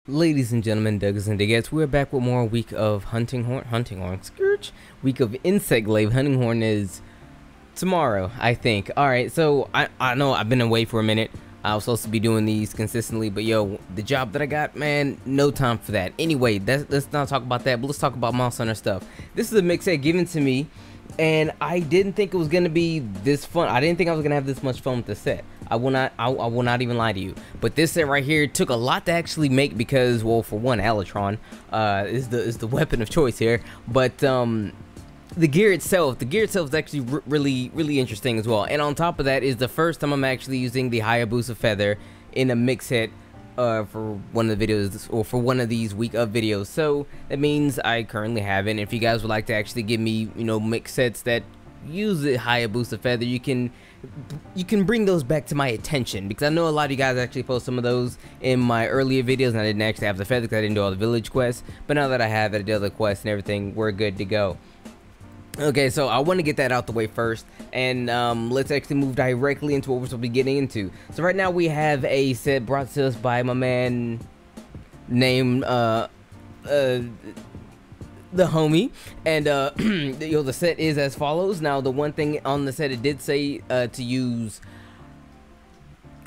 Ladies and gentlemen, Douglas and Diggets, we're back with more week of hunting horn, scourge. Week of insect glaive. Hunting horn is tomorrow, I think. Alright, so I know I've been away for a minute. I was supposed to be doing these consistently, but yo, the job that I got, man, no time for that. Anyway, let's not talk about that, but let's talk about Monster Hunter stuff. This is a mix set given to me, and I didn't think it was gonna be this fun. I didn't think I was gonna have this much fun with the set. I will not even lie to you. But this set right here took a lot to actually make because, well, for one, Alatron is the weapon of choice here. But the gear itself is actually really interesting as well. And on top of that is the first time I'm actually using the Hayabusa feather in a mix set for one of the videos, or for one of these week of videos. So that means I currently have it. And if you guys would like to actually give me, you know, mix sets that use the Hayabusa feather, you can bring those back to my attention, because I know a lot of you guys actually post some of those in my earlier videos, and I didn't actually have the feather because I didn't do all the village quests. But now that I have it, I did all the quests and everything, we're good to go. Okay, so I want to get that out the way first, and let's actually move directly into what we're supposed to be getting into. So right now we have a set brought to us by my man named the homie, and you know, the set is as follows. Now, the one thing on the set, it did say to use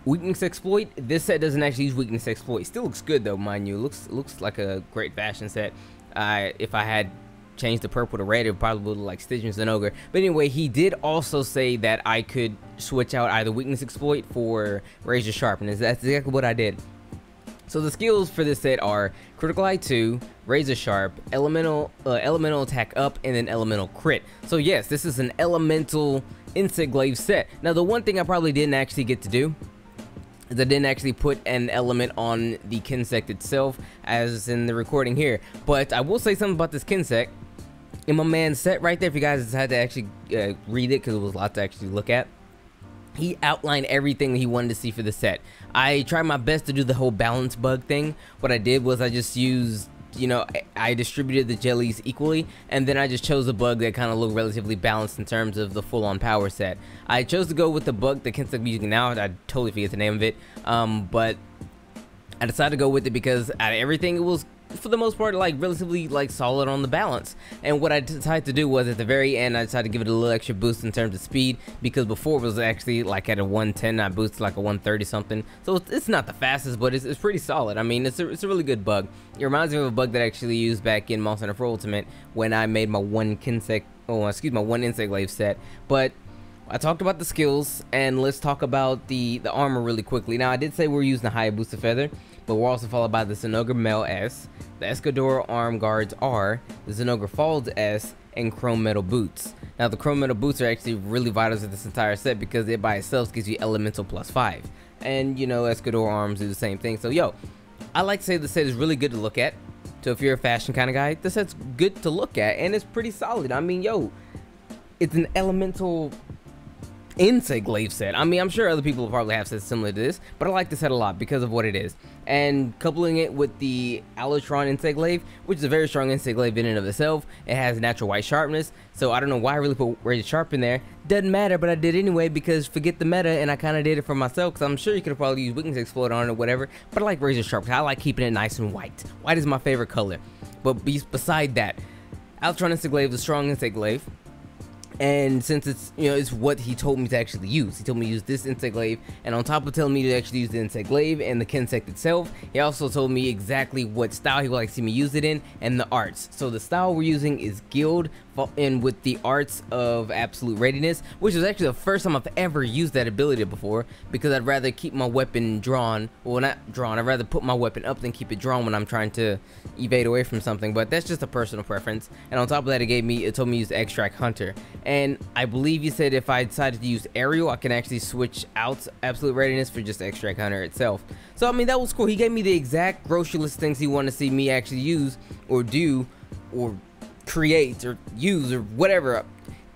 weakness exploit. This set doesn't actually use weakness exploit. Still looks good though, mind you. Looks like a great fashion set. If I had changed the purple to red, it probably would look like Stygians and Ogre. But anyway, he did also say that I could switch out either weakness exploit for razor sharpness. That's exactly what I did. So the skills for this set are critical eye 2, razor sharp, elemental attack up, and then elemental crit. So yes, this is an elemental insect glaive set. Now, the one thing I probably didn't actually get to do is I didn't actually put an element on the Kinsect itself, as in the recording here. But I will say something about this Kinsect. In my man's set right there, if you guys had to actually read it, because it was a lot to actually look at, he outlined everything he wanted to see for the set. I tried my best to do the whole balance bug thing. What I did was I just used, you know, I distributed the jellies equally, and then I just chose a bug that kind of looked relatively balanced in terms of the full-on power set. I chose to go with the bug that Kinsect using now. I totally forget the name of it, but I decided to go with it because out of everything, it was, for the most part, like relatively like solid on the balance. And what I decided to do was, at the very end, I decided to give it a little extra boost in terms of speed, because before it was actually like at a 110, I boosted like a 130 something. So it's not the fastest, but it's pretty solid. I mean, it's a really good bug. It reminds me of a bug that I actually used back in Monster Hunter Ultimate when I made my one insect glaive set. But I talked about the skills, and let's talk about the armor really quickly. Now, I did say we're using the Hayabusa feather, but we're also followed by the Zinogre Mail S, the Escador Arm Guards R, the Zinogre Falls S, and Chrome Metal Boots. Now, the Chrome Metal Boots are actually really vital to this entire set because it by itself gives you Elemental +5. And, you know, Escador Arms do the same thing. So, yo, I like to say the set is really good to look at. So if you're a fashion kind of guy, the set's good to look at, and it's pretty solid. I mean, yo, it's an elemental insect glaive set. I mean, I'm sure other people probably have sets similar to this, but I like this set a lot because of what it is. And coupling it with the Alatron insect glaive, which is a very strong insect glaive in and of itself, it has natural white sharpness. So I don't know why I really put razor sharp in there. Doesn't matter, but I did anyway because forget the meta, and I kind of did it for myself, because I'm sure you could have probably used weakness exploit on it or whatever. But I like razor sharp. I like keeping it nice and white. White is my favorite color. But beside that, Alatron insect glaive is a strong insect glaive. And since it's, you know, it's what he told me to actually use. He told me to use this insect glaive, and on top of telling me to actually use the insect glaive and the Kinsect itself, he also told me exactly what style he would like to see me use it in, and the arts. So the style we're using is Guild, and with the arts of Absolute Readiness, which is actually the first time I've ever used that ability before, because I'd rather keep my weapon drawn, well, not drawn, I'd rather put my weapon up than keep it drawn when I'm trying to evade away from something. But that's just a personal preference. And on top of that, it told me to use Extract Hunter. And I believe you said if I decided to use Aerial, I can actually switch out Absolute Readiness for just Extract Hunter itself. So I mean, that was cool. He gave me the exact grocery list things he wanted to see me actually use or do or create or use or whatever.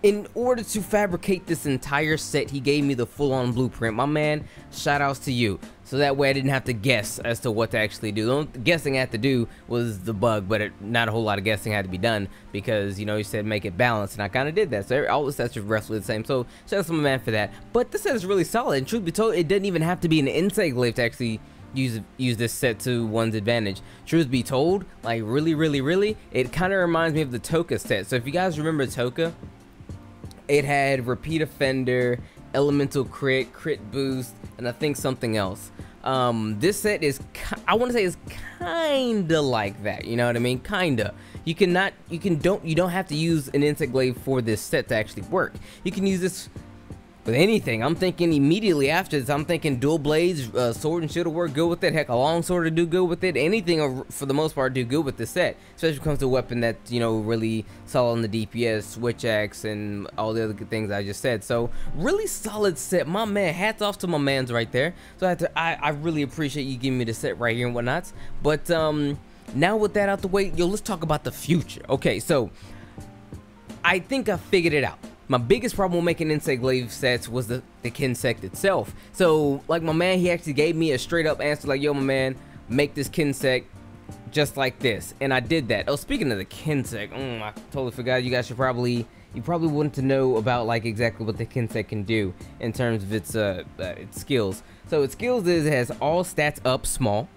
In order to fabricate this entire set, he gave me the full-on blueprint. My man, shout outs to you. So that way I didn't have to guess as to what to actually do. The only guessing I had to do was the bug, but not a whole lot of guessing had to be done because, you know, he said make it balanced, and I kind of did that. So all the sets are roughly the same. So shout out to my man for that. But this set is really solid, and truth be told, it doesn't even have to be an insect glaive to actually use this set to one's advantage. Truth be told, like really, it kind of reminds me of the Toka set. So if you guys remember Toka, it had repeat offender, elemental crit, crit boost, and I think something else. This set is, I want to say, is kinda like that. You know what I mean? Kinda. You don't have to use an insect glaive for this set to actually work. You can use this with anything. I'm thinking immediately after this, I'm thinking dual blades, sword and shield will work good with it. Heck, a long sword will do good with it. Anything for the most part do good with this set, especially when it comes to a weapon that's, you know, really solid on the DPS, switch axe, and all the other good things I just said. So really solid set, my man. Hats off to my man's right there. So I really appreciate you giving me the set right here and whatnots. But now with that out the way, yo, let's talk about the future. Okay, so I think I figured it out. My biggest problem with making insect glaive sets was the kinsect itself. So like my man, he actually gave me a straight up answer like, yo my man, make this kinsect just like this, and I did that. Oh, speaking of the kinsect, I totally forgot. You guys should you probably want to know about like exactly what the kinsect can do in terms of its skills. So its skills is it has all stats up small,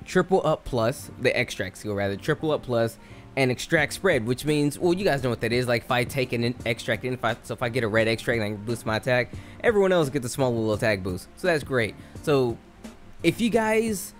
triple up plus, the extract skill rather, triple up plus, and extract spread, which means, well, you guys know what that is. Like if I take an extract in, so if I get a red extract and I boost my attack, everyone else gets a small little attack boost. So that's great. So if you guys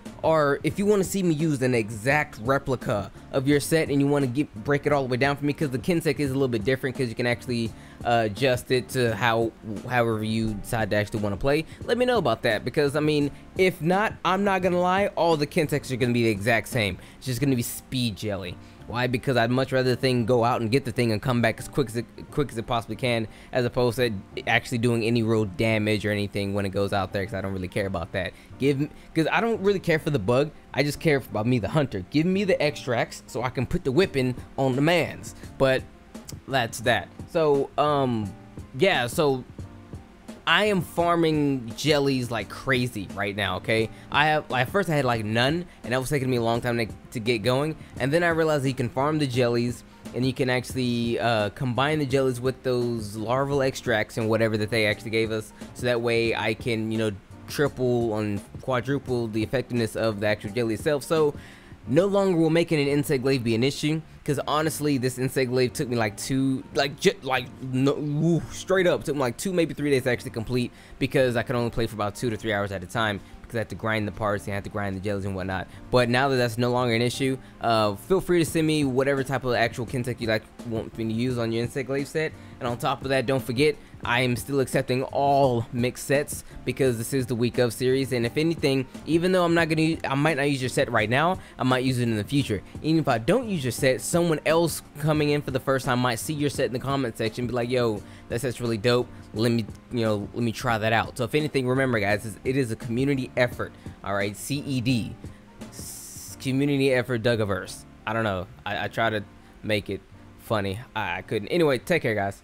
if you want to see me use an exact replica of your set and you want to break it all the way down for me, because the kinsect is a little bit different because you can actually adjust it to however you decide to actually want to play, let me know about that. Because I mean, if not, I'm not gonna lie, all the kinsects are gonna be the exact same. It's just gonna be speed jelly. Why? Because I'd much rather the thing go out and get the thing and come back as quick as it possibly can, as opposed to actually doing any real damage or anything when it goes out there, because I don't really care about that. Because I don't really care for the bug, I just care about me, the hunter. Give me the extracts so I can put the whipping on the mans. But that's that. So yeah, so I am farming jellies like crazy right now, okay? At first I had like none, and that was taking me a long time to get going, and then I realized you can farm the jellies, and you can actually combine the jellies with those larval extracts and whatever that they actually gave us, so that way I can, you know, triple and quadruple the effectiveness of the actual jelly itself. So no longer will making an insect glaive be an issue, because honestly, this insect glaive took me like straight up took me like 2, maybe 3 days to actually complete, because I could only play for about 2 to 3 hours at a time, because I had to grind the parts and I had to grind the jellies and whatnot. But now that that's no longer an issue, feel free to send me whatever type of actual kinsect you want me to use on your insect glaive set. And on top of that, don't forget, I am still accepting all mixed sets, because this is the week of series, and if anything, even though I might not use your set right now, I might use it in the future. Even if I don't use your set, someone else coming in for the first time might see your set in the comment section and be like, yo, that set's really dope, let me try that out. So if anything, remember guys, it is a community effort. All right, CED, community effort Dugaverse. I don't know, I try to make it funny, I couldn't. Anyway, take care guys.